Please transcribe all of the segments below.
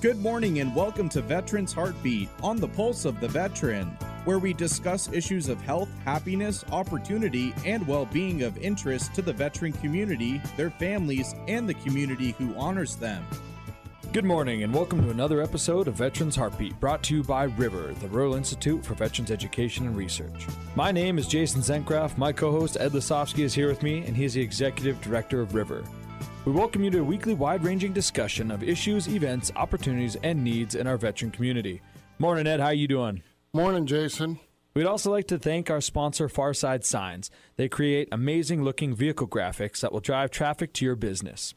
Good morning and welcome to Veterans Heartbeat on the Pulse of the Veteran, where we discuss issues of health, happiness, opportunity, and well-being of interest to the veteran community, their families, and the community who honors them. Good morning and welcome to another episode of Veterans Heartbeat, brought to you by River, the Rural Institute for Veterans Education and Research. My name is Jason Zencraft. My co-host Ed Lisofsky is here with me, and he is the Executive Director of River. We welcome you to a weekly wide-ranging discussion of issues, events, opportunities, and needs in our veteran community. Morning, Ed. How you doing? Morning, Jason. We'd also like to thank our sponsor, Farside Signs. They create amazing-looking vehicle graphics that will drive traffic to your business.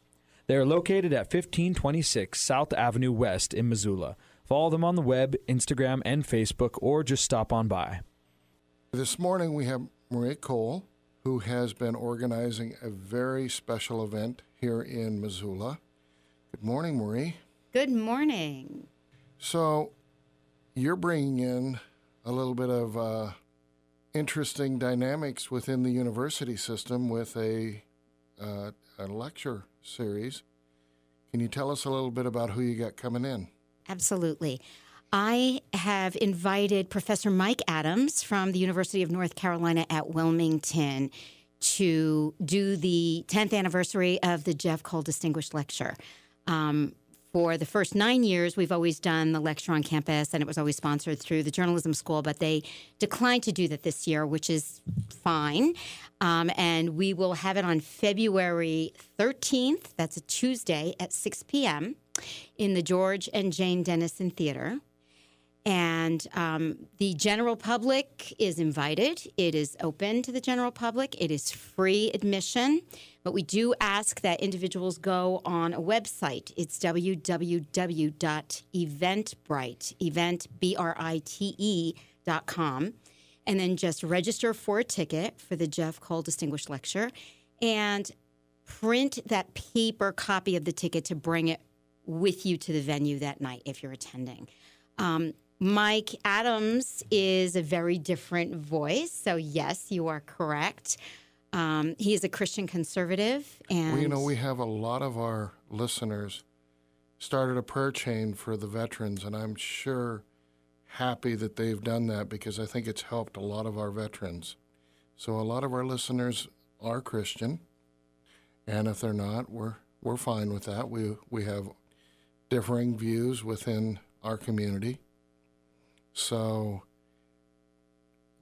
They are located at 1526 South Avenue West in Missoula. Follow them on the web, Instagram, and Facebook, or just stop on by. This morning we have Marie Cole, who has been organizing a very special event here in Missoula. Good morning, Marie. Good morning. So you're bringing in a little bit of interesting dynamics within the university system with a lecture series. Can you tell us a little bit about who you got coming in? Absolutely. I have invited Professor Mike Adams from the University of North Carolina at Wilmington to do the 10th anniversary of the Jeff Cole Distinguished Lecture. For the first 9 years, we've always done the lecture on campus, and it was always sponsored through the journalism school, but they declined to do that this year, which is fine. And we will have it on February 13th. That's a Tuesday at 6 p.m. in the George and Jane Dennison Theater. And the general public is invited. It is open to the general public. It is free admission. But we do ask that individuals go on a website. It's www.eventbrite.com. And then just register for a ticket for the Jeff Cole Distinguished Lecture and print that paper copy of the ticket to bring it with you to the venue that night if you're attending. Mike Adams is a very different voice, so yes, you are correct. He is a Christian conservative. And well, you know, we have a lot of our listeners started a prayer chain for the veterans, and I'm sure happy that they've done that because I think it's helped a lot of our veterans. So a lot of our listeners are Christian, and if they're not, we're fine with that. We have differing views within our community. So,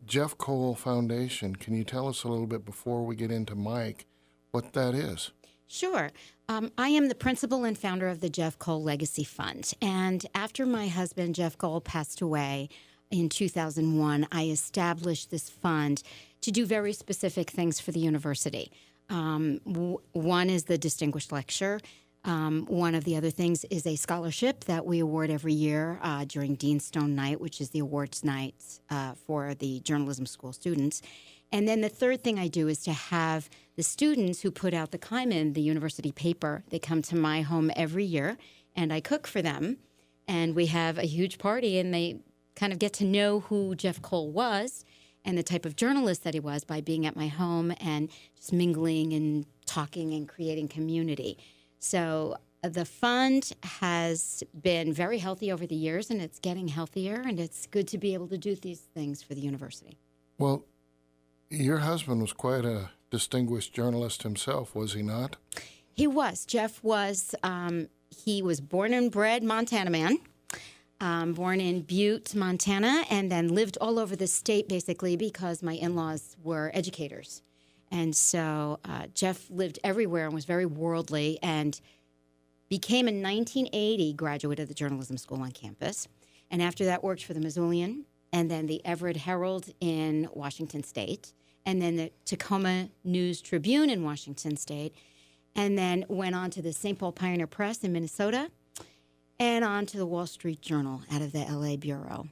Jeff Cole Foundation, can you tell us a little bit before we get into Mike what that is? Sure. I am the principal and founder of the Jeff Cole Legacy Fund. And after my husband, Jeff Cole, passed away in 2001, I established this fund to do very specific things for the university. One is the Distinguished Lecture. One of the other things is a scholarship that we award every year during Dean Stone Night, which is the awards night for the journalism school students. And then the third thing I do is to have the students who put out the Kaiman, the university paper, they come to my home every year, and I cook for them. And we have a huge party, and they kind of get to know who Jeff Cole was and the type of journalist that he was by being at my home and just mingling and talking and creating community. So the fund has been very healthy over the years, and it's getting healthier, and it's good to be able to do these things for the university. Well, your husband was quite a distinguished journalist himself, was he not? He was. Jeff was. He was born and bred Montana man, born in Butte, Montana, and then lived all over the state basically because my in-laws were educators. And so Jeff lived everywhere and was very worldly and became a 1980 graduate of the journalism school on campus. And after that worked for the Missoulian and then the Everett Herald in Washington State and then the Tacoma News Tribune in Washington State and then went on to the St. Paul Pioneer Press in Minnesota and on to the Wall Street Journal out of the LA Bureau.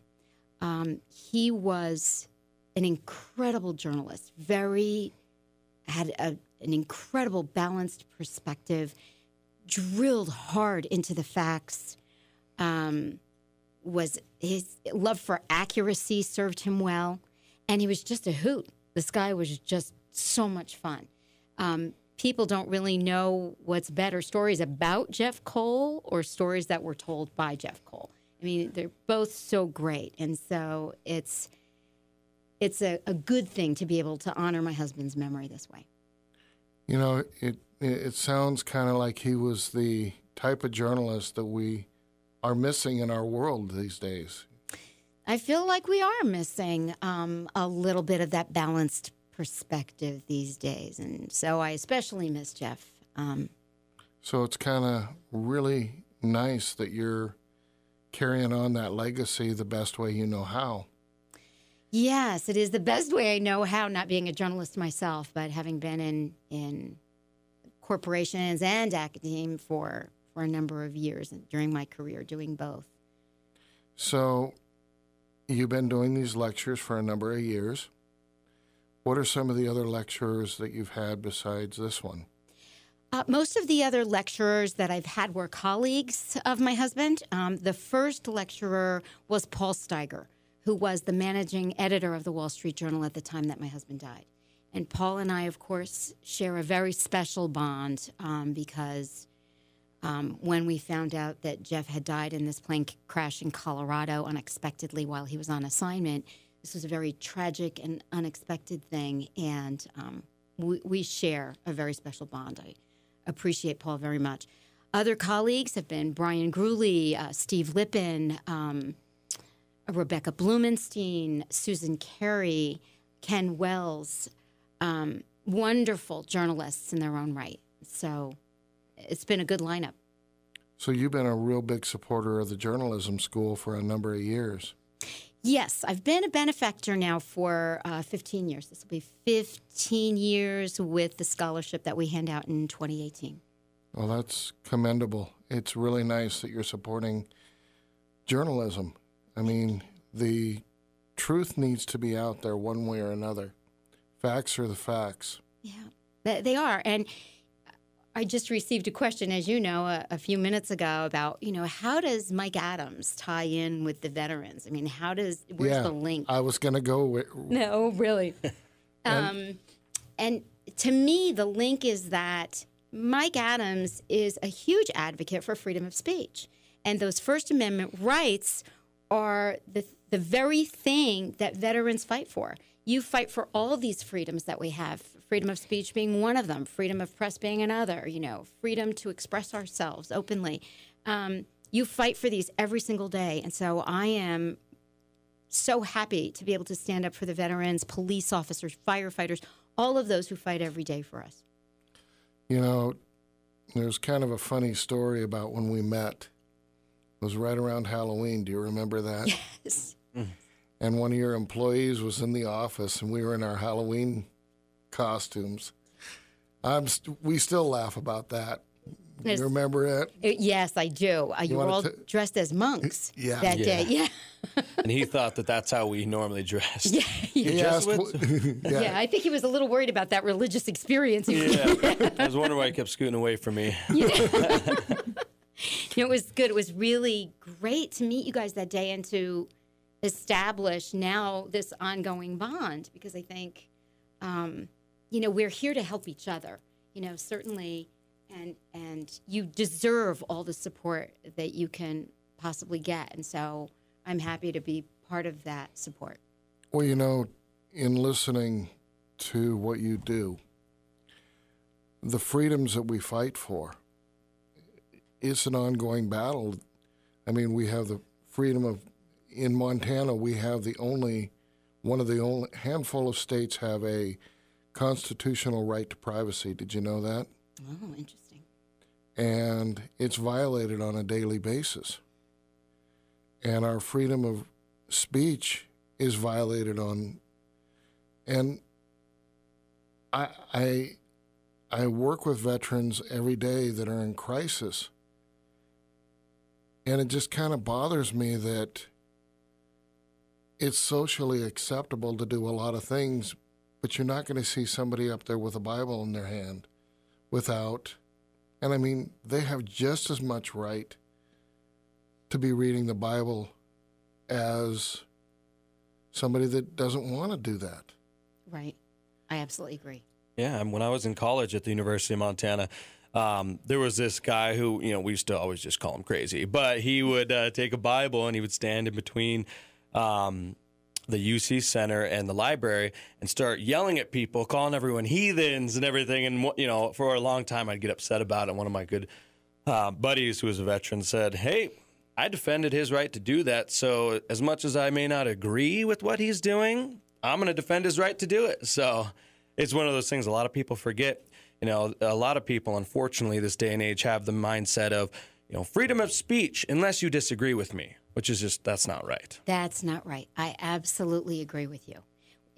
He was an incredible journalist, had an incredible balanced perspective, drilled hard into the facts, was his love for accuracy served him well, and he was just a hoot. This guy was just so much fun. people don't really know what's better, stories about Jeff Cole or stories that were told by Jeff Cole. I mean, they're both so great. And so it's a good thing to be able to honor my husband's memory this way. You know, it sounds kind of like he was the type of journalist that we are missing in our world these days. I feel like we are missing a little bit of that balanced perspective these days. And so I especially miss Jeff. So it's kind of really nice that you're carrying on that legacy the best way you know how. Yes, it is the best way I know how, not being a journalist myself, but having been in corporations and academia for a number of years during my career, doing both. So you've been doing these lectures for a number of years. What are some of the other lecturers that you've had besides this one? Most of the other lecturers that I've had were colleagues of my husband. The first lecturer was Paul Steiger, who was the managing editor of the Wall Street Journal at the time that my husband died. And Paul and I, of course, share a very special bond because when we found out that Jeff had died in this plane crash in Colorado unexpectedly while he was on assignment, this was a very tragic and unexpected thing, and we share a very special bond. I appreciate Paul very much. Other colleagues have been Brian Gruley, Steve Lippin, Rebecca Blumenstein, Susan Carey, Ken Wells, wonderful journalists in their own right. So it's been a good lineup. So you've been a real big supporter of the journalism school for a number of years. Yes, I've been a benefactor now for 15 years. This will be 15 years with the scholarship that we hand out in 2018. Well, that's commendable. It's really nice that you're supporting journalism. I mean, the truth needs to be out there one way or another. Facts are the facts. Yeah, they are. And I just received a question, as you know, a few minutes ago about, how does Mike Adams tie in with the veterans? I mean, where's the link? I was going to go with... No, really. And to me, the link is that Mike Adams is a huge advocate for freedom of speech. And those First Amendment rights are the very thing that veterans fight for. You fight for all of these freedoms that we have, freedom of speech being one of them, freedom of press being another, freedom to express ourselves openly. You fight for these every single day. And so I am so happy to be able to stand up for the veterans, police officers, firefighters, all of those who fight every day for us. There's kind of a funny story about when we met. It was right around Halloween. Do you remember that? Yes. And one of your employees was in the office, and we were in our Halloween costumes. We still laugh about that. You remember it? Yes, I do. You were all dressed as monks that day. Yeah. And he thought that that's how we normally dressed. Yeah. Yeah, I think he was a little worried about that religious experience. Yeah. I was wondering why he kept scooting away from me. Yeah. It was good. It was really great to meet you guys that day and to establish now this ongoing bond, because I think, we're here to help each other, certainly, and you deserve all the support that you can possibly get. And so I'm happy to be part of that support. Well, in listening to what you do, the freedoms that we fight for, it's an ongoing battle. I mean, we have the freedom of, in Montana, we have one of the only handful of states have a constitutional right to privacy. Did you know that? Oh, interesting. And it's violated on a daily basis. And our freedom of speech is violated on, and I work with veterans every day that are in crisis. And it just kind of bothers me that it's socially acceptable to do a lot of things, but you're not going to see somebody up there with a Bible in their hand and I mean, they have just as much right to be reading the Bible as somebody that doesn't want to do that. Right. I absolutely agree. Yeah, and when I was in college at the University of Montana, there was this guy who, we used to always just call him crazy, but he would take a Bible and he would stand in between the UC Center and the library and start yelling at people, calling everyone heathens and everything. And, for a long time, I'd get upset about it. One of my good buddies who was a veteran said, hey, I defended his right to do that. So as much as I may not agree with what he's doing, I'm going to defend his right to do it. So it's one of those things a lot of people forget. A lot of people, unfortunately, this day and age have the mindset of, freedom of speech unless you disagree with me, which is just, that's not right. That's not right. I absolutely agree with you.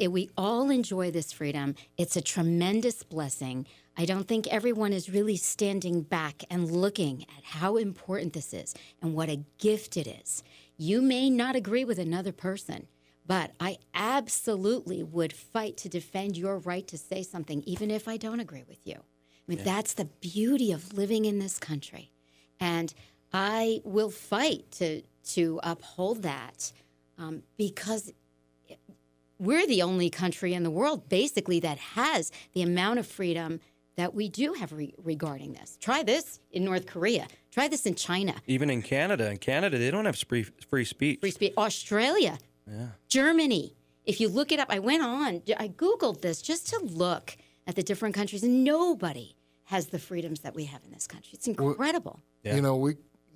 We all enjoy this freedom. It's a tremendous blessing. I don't think everyone is really standing back and looking at how important this is and what a gift it is. You may not agree with another person, but I absolutely would fight to defend your right to say something, even if I don't agree with you. That's the beauty of living in this country. And I will fight to uphold that because we're the only country in the world, basically, that has the amount of freedom that we do have regarding this. Try this in North Korea. Try this in China. Even in Canada. In Canada, they don't have free speech. Free speech. Australia. Yeah. Germany. If you look it up, I Googled this just to look at the different countries, and nobody has the freedoms that we have in this country. It's incredible. Yeah.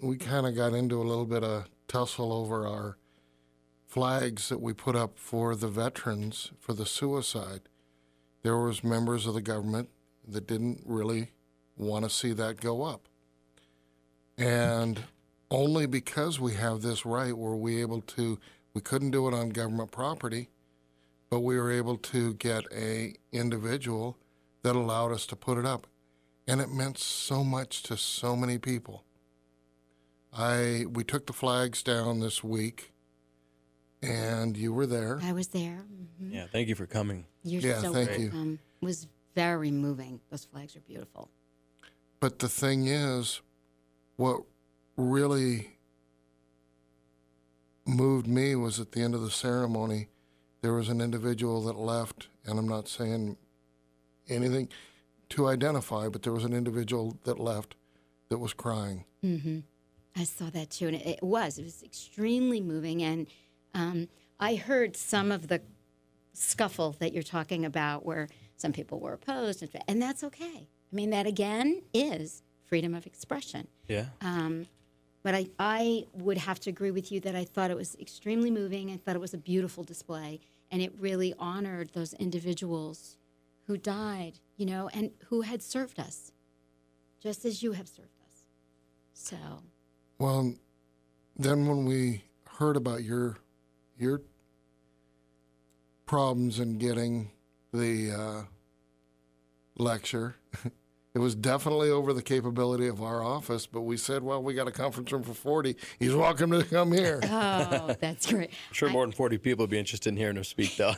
We kind of got into a little bit of tussle over our flags that we put up for the veterans for the suicide. There was members of the government that didn't really want to see that go up. And only because we have this right were we able to, we couldn't do it on government property, but we were able to get a individual that allowed us to put it up. And it meant so much to so many people. We took the flags down this week, and you were there. I was there. Mm-hmm. Yeah, thank you for coming. You're so thank welcome. It was very moving. Those flags are beautiful. But the thing is, what really moved me was at the end of the ceremony, there was an individual that left, and I'm not saying anything to identify, but there was an individual that left that was crying. Mm-hmm. I saw that too, and it was extremely moving. And I heard some of the scuffle that you're talking about where some people were opposed, and that's okay. That, again, is freedom of expression. Yeah. But I would have to agree with you that I thought it was extremely moving. I thought it was a beautiful display, and it really honored those individuals who died, and who had served us, just as you have served us. So. Well, then when we heard about your problems in getting the lecture, it was definitely over the capability of our office, but we said, well, we got a conference room for 40. He's welcome to come here. Oh, that's great. I'm sure more than 40 people would be interested in hearing him speak, though.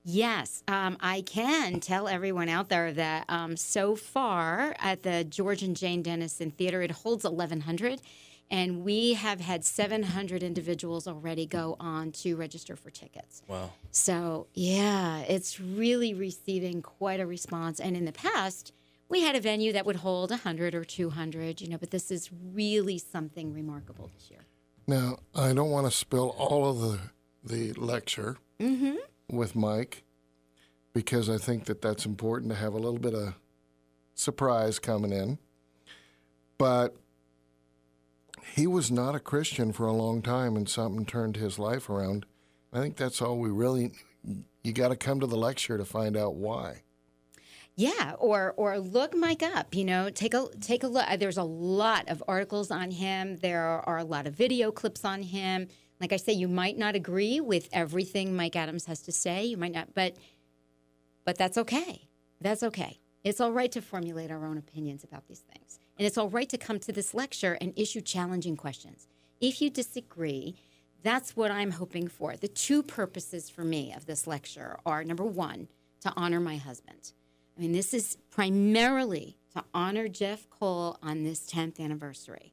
Yes, I can tell everyone out there that so far at the George and Jane Dennison Theater, it holds 1,100, and we have had 700 individuals already go on to register for tickets. Wow. So, yeah, it's really receiving quite a response. And in the past, we had a venue that would hold 100 or 200, but this is really something remarkable this year. Now, I don't want to spill all of the lecture. Mm-hmm. With Mike, because I think that that's important to have a little bit of surprise coming in. But he was not a Christian for a long time, and something turned his life around. I think that's all you got to come to the lecture to find out why. Yeah, or look Mike up, take a look. There's a lot of articles on him. There are a lot of video clips on him. Like I say, you might not agree with everything Mike Adams has to say. You might not, but that's okay. That's okay. It's all right to formulate our own opinions about these things. And it's all right to come to this lecture and issue challenging questions. If you disagree, that's what I'm hoping for. The two purposes for me of this lecture are, number one, to honor my husband. This is primarily to honor Jeff Cole on this 10th anniversary.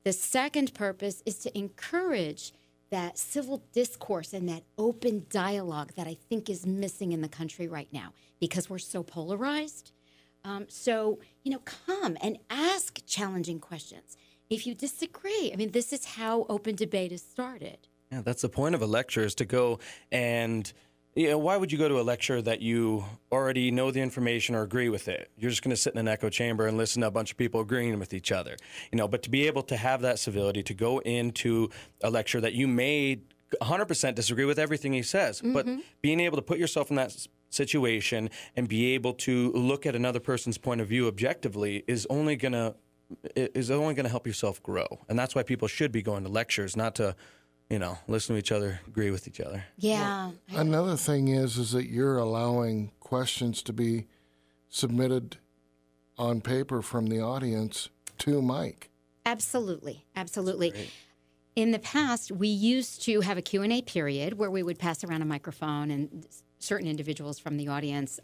The second purpose is to encourage that civil discourse and that open dialogue that I think is missing in the country right now because we're so polarized. So, come and ask challenging questions. If you disagree, I mean, this is how open debate is started. Yeah, that's the point of a lecture, is to go and, why would you go to a lecture that you already know the information or agree with it? You're just going to sit in an echo chamber and listen to a bunch of people agreeing with each other. But to be able to have that civility, to go into a lecture that you may 100% disagree with everything he says, but being able to put yourself in that situation and be able to look at another person's point of view objectively is only going to help yourself grow. And that's why people should be going to lectures, not to, listen to each other, agree with each other. Yeah. Well, another thing is that you're allowing questions to be submitted on paper from the audience to Mike. Absolutely. In the past, we used to have a Q&A period where we would pass around a microphone and certain individuals from the audience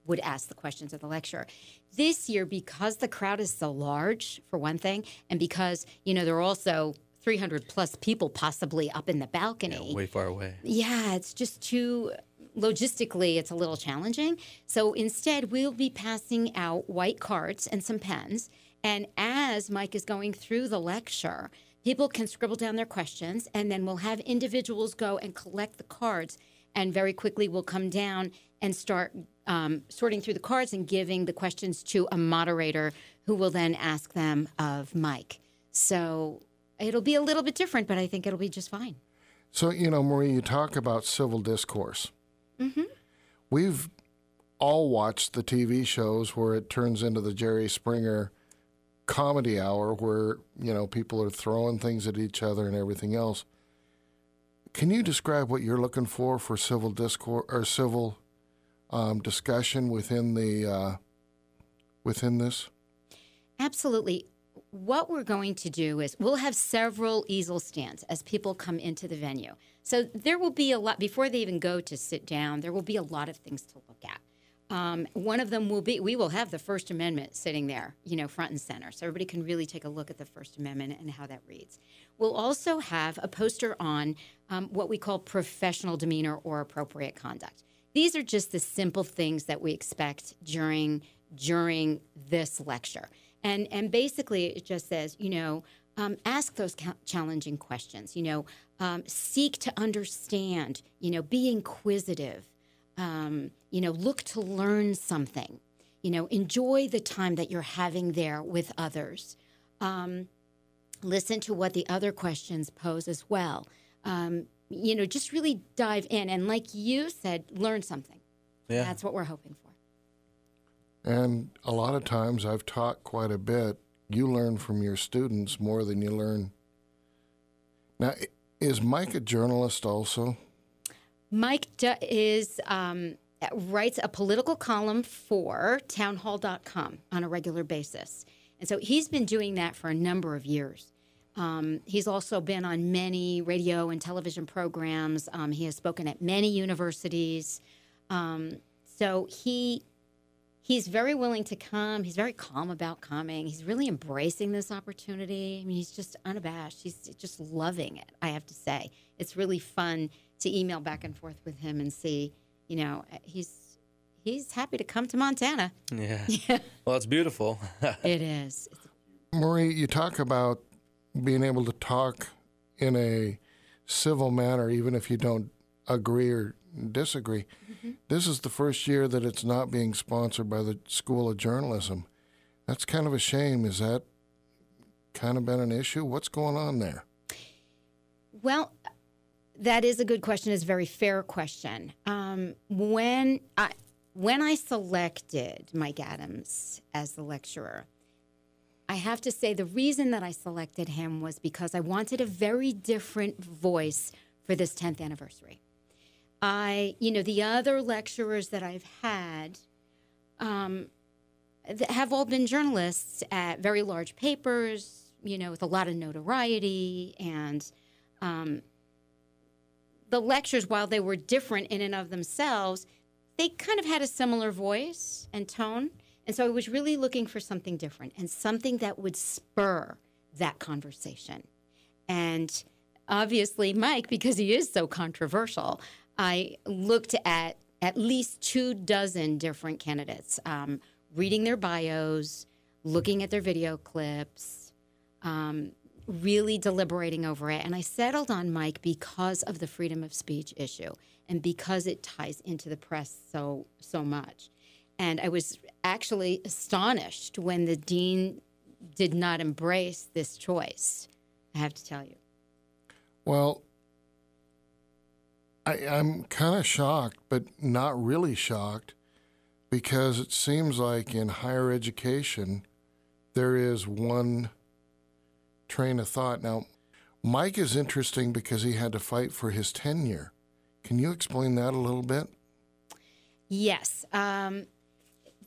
would ask the questions of the lecturer. This year, because the crowd is so large, for one thing, and because, there are also 300 plus people possibly up in the balcony. Yeah, way far away. Yeah, it's just logistically, it's a little challenging. So instead, we'll be passing out white cards and some pens. And as Mike is going through the lecture, people can scribble down their questions, and then we'll have individuals go and collect the cards. And very quickly, we'll come down and start sorting through the cards and giving the questions to a moderator who will then ask them of Mike. So it'll be a little bit different, but I think it'll be just fine. So, Marie, you talk about civil discourse. Mm-hmm. We've all watched the TV shows where it turns into the Jerry Springer comedy hour where, people are throwing things at each other and everything else. Can you describe what you're looking for civil discourse or civil discussion within this? Absolutely. What we're going to do is we'll have several easel stands as people come into the venue. So there will be a lot, before they even go to sit down, there will be a lot of things to look at. One of them will be, we will have the First Amendment sitting there, front and center. So everybody can really take a look at the First Amendment and how that reads. We'll also have a poster on what we call professional demeanor or appropriate conduct. These are just the simple things that we expect during this lecture. And basically it just says, ask those challenging questions, seek to understand, be inquisitive, look to learn something, enjoy the time that you're having there with others. Listen to what the other questions pose as well. Just really dive in. And like you said, learn something. Yeah. That's what we're hoping for. And a lot of times I've taught quite a bit. You learn from your students more than you learn. Now, is Mike a journalist also? Mike writes a political column for townhall.com on a regular basis. And so he's been doing that for a number of years. He's also been on many radio and television programs. He has spoken at many universities. So he's very willing to come. He's very calm about coming. He's really embracing this opportunity. I mean, he's just unabashed. He's just loving it, I have to say. It's really fun to email back and forth with him and see, he's happy to come to Montana. Yeah. Well, it's beautiful. It is. Marie, you talk about being able to talk in a civil manner, even if you don't agree or disagree. Mm-hmm. This is the first year that it's not being sponsored by the School of Journalism. That's kind of a shame. Is that kind of been an issue? What's going on there? Well, that is a good question. It's a very fair question. When I selected Mike Adams as the lecturer, I have to say the reason that I selected him was because I wanted a very different voice for this 10th anniversary. The other lecturers that I've had have all been journalists at very large papers, with a lot of notoriety. And the lectures, while they were different in and of themselves, they kind of had a similar voice and tone. And so I was really looking for something different and something that would spur that conversation. And obviously Mike, because he is so controversial, I looked at least 24 different candidates, reading their bios, looking at their video clips, really deliberating over it. And I settled on Mike because of the freedom of speech issue and because it ties into the press so much. And I was actually astonished when the dean did not embrace this choice, I have to tell you. Well, I'm kind of shocked, but not really shocked, because it seems like in higher education, there is one train of thought. Now, Mike is interesting because he had to fight for his tenure. Can you explain that a little bit? Yes.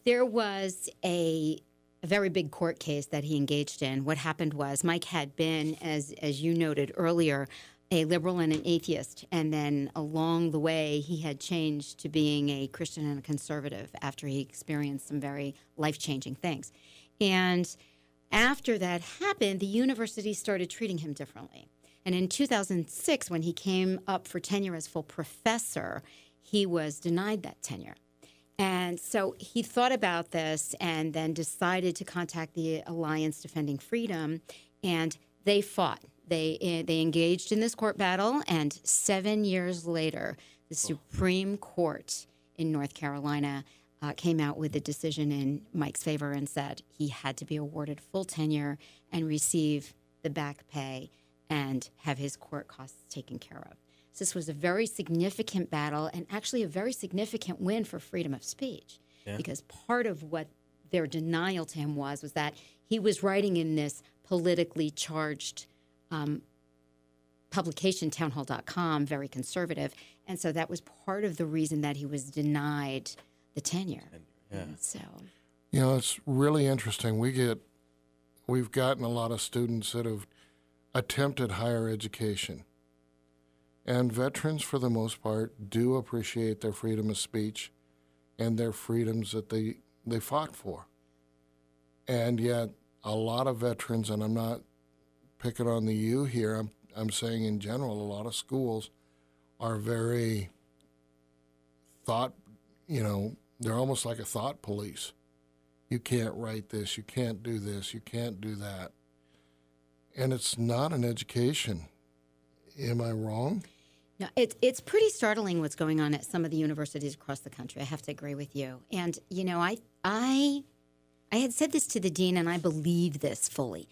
There was a very big court case that he engaged in. What happened was Mike had been, as you noted earlier, a liberal and an atheist. And then along the way, he had changed to being a Christian and a conservative after he experienced some very life-changing things. And after that happened, the university started treating him differently. And in 2006, when he came up for tenure as full professor, he was denied that tenure. And so he thought about this and then decided to contact the Alliance Defending Freedom, and they fought. They engaged in this court battle, and 7 years later, the Supreme Court in North Carolina came out with a decision in Mike's favor and said he had to be awarded full tenure and receive the back pay and have his court costs taken care of. So this was a very significant battle and actually a very significant win for freedom of speech, because part of what their denial to him was that he was writing in this politically charged publication, townhall.com, very conservative. And so that was part of the reason that he was denied the tenure. Yeah. So, It's really interesting. We've gotten a lot of students that have attempted higher education. And veterans, for the most part, do appreciate their freedom of speech and their freedoms that they fought for. And yet, a lot of veterans, and I'm not picking on the U here, I'm saying in general, a lot of schools are very they're almost like a thought police. You can't write this, you can't do this, you can't do that. And it's not an education. Am I wrong? No, it's pretty startling what's going on at some of the universities across the country. I have to agree with you. And, I had said this to the dean, and I believe this fully.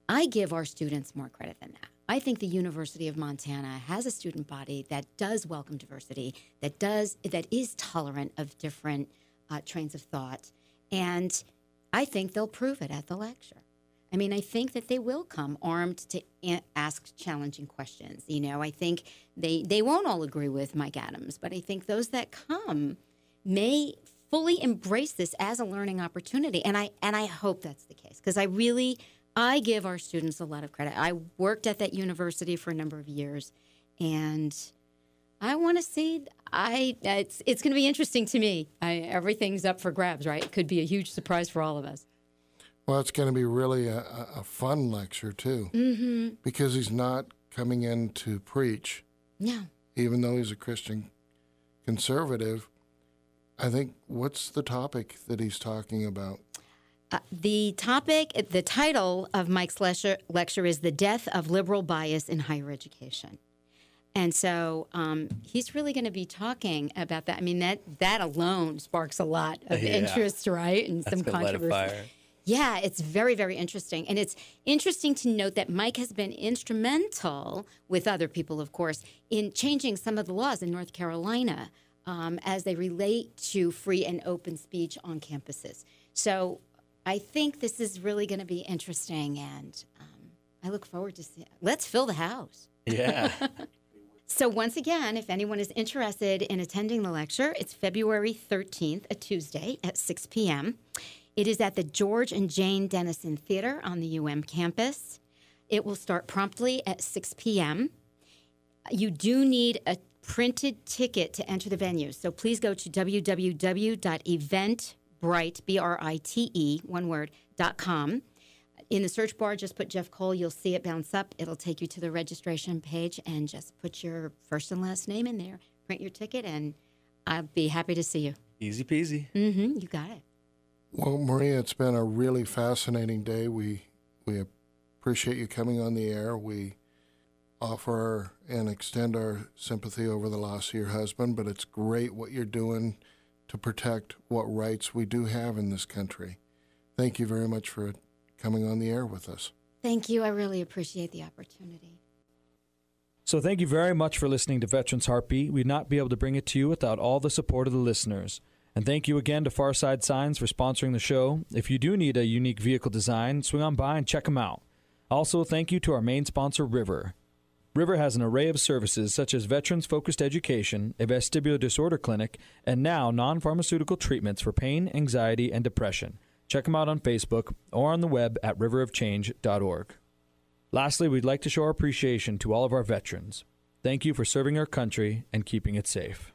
I give our students more credit than that. I think the University of Montana has a student body that does welcome diversity, that is tolerant of different trains of thought, and I think they'll prove it at the lecture. I mean, I think that they will come armed to ask challenging questions. I think they won't all agree with Mike Adams, but I think those that come may fully embrace this as a learning opportunity, and I hope that's the case, because I give our students a lot of credit. I worked at that university for a number of years, and I want to see. It's going to be interesting to me. Everything's up for grabs, right? It could be a huge surprise for all of us. Well, it's going to be really a fun lecture, too, because he's not coming in to preach. No. Even though he's a Christian conservative, I think, what's the topic that he's talking about? The title of Mike's lecture is The Death of Liberal Bias in Higher Education. And so he's really going to be talking about that. I mean, that alone sparks a lot of interest, right? And some controversy. Yeah, it's very, very interesting. And it's interesting to note that Mike has been instrumental, with other people, of course, in changing some of the laws in North Carolina as they relate to free and open speech on campuses. So I think this is really going to be interesting, and I look forward to seeing it. Let's fill the house. Yeah. So once again, if anyone is interested in attending the lecture, it's February 13th, a Tuesday at 6 p.m. It is at the George and Jane Dennison Theater on the UM campus. It will start promptly at 6 p.m. You do need a printed ticket to enter the venue, so please go to www.eventbrite.com. In the search bar, just put Jeff Cole. You'll see it bounce up. It'll take you to the registration page, and just put your first and last name in there. Print your ticket, and I'll be happy to see you. Easy peasy. You got it. Well, Maria, it's been a really fascinating day. We appreciate you coming on the air. We offer and extend our sympathy over the loss of your husband, but it's great what you're doing to protect what rights we do have in this country. Thank you very much for coming on the air with us. Thank you. I really appreciate the opportunity. So thank you very much for listening to Veterans Heartbeat. We'd not be able to bring it to you without all the support of the listeners. And thank you again to Farside Signs for sponsoring the show. If you do need a unique vehicle design, swing on by and check them out. Also, thank you to our main sponsor, River. River has an array of services such as veterans-focused education, a vestibular disorder clinic, and now non-pharmaceutical treatments for pain, anxiety, and depression. Check them out on Facebook or on the web at riverofchange.org. Lastly, we'd like to show our appreciation to all of our veterans. Thank you for serving our country and keeping it safe.